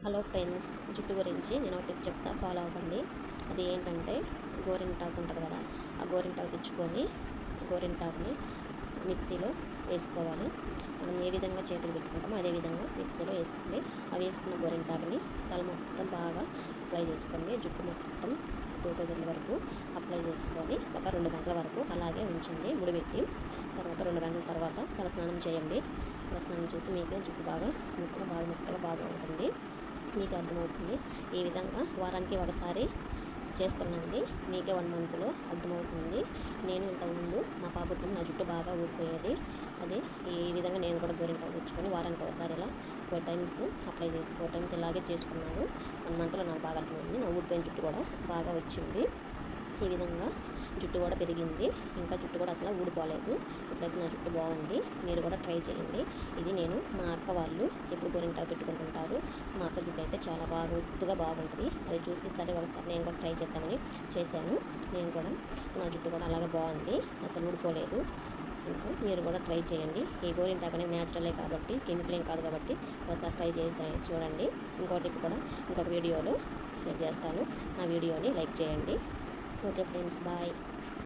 Hello friends, జుట్టు గురించి నేను ఒక టిప్ చెప్తా, ఫాలో అవ్వండి. అది ఏంటంటే గోరింటాకు ఉంటుంది కదా, ఆ గోరింటాకు తెచ్చుకొని గోరింటాకుని మిక్సీలో వేసుకోవాలి. మనం ఏ విధంగా చేతులు పెట్టుకుంటామో అదే విధంగా మిక్సీలో వేసుకోండి. ఆ వేసుకున్న గోరింటాకుని తల మొత్తం బాగా అప్లై చేసుకోండి. జుట్టు మొత్తం గోగదుల వరకు అప్లై చేసుకొని ఒక 2 గంటల వరకు అలాగే ఉంచండి ముడిపెట్టి. తర్వాత 2 గంటల తర్వాత తలస్నానం చేయండి. తలస్నానం చేస్తే మీకు జుట్టు బాగా స్మూత్గా బాగా మెత్తగా బాగా ఉంటుంది. మీకు అర్థమవుతుంది. ఈ విధంగా వారానికి ఒకసారి చేస్తున్నానండి. మీకే 1 మంత్లో అర్థమవుతుంది. నేను ఇంతకుముందు మా పాప పుట్టిన నా జుట్టు బాగా ఊడిపోయేది. అదే ఈ విధంగా నేను కూడా గోరింటాకు తెచ్చుకొని వారానికి ఒకసారి ఇలా 4 టైమ్స్ అప్లై చేసి 4 టైమ్స్ ఇలాగే చేసుకున్నాను. 1 మంత్లో నాకు బాగా అర్థమైంది. నా ఊడిపోయిన జుట్టు కూడా బాగా వచ్చింది. ఈ విధంగా జుట్టు కూడా పెరిగింది. ఇంకా జుట్టు కూడా అసలు ఊడిపోలేదు. ఇప్పుడైతే నా జుట్టు బాగుంది. మీరు కూడా ట్రై చేయండి. ఇది నేను మా అక్క వాళ్ళు ఎప్పుడు గోరింటాకు పెట్టుకుంటుంటారు. మా అక్క జుట్టు అయితే చాలా బాగా ఒత్తుగా బాగుంటుంది. అది చూసి సరే ఒకసారి నేను కూడా ట్రై చేద్దామని చేశాను. నేను కూడా నా జుట్టు కూడా అలాగే బాగుంది, అసలు ఊడిపోలేదు. ఇంకా మీరు కూడా ట్రై చేయండి. ఈ గోరింటాకు అనేది న్యాచురలే కాబట్టి, కెమికల్ ఏం కాదు కాబట్టి ఒకసారి ట్రై చేసి చూడండి. ఇంకో టిప్ కూడా ఇంకొక వీడియోలో షేర్ చేస్తాను. నా వీడియోని లైక్ చేయండి. Okay friends, bye.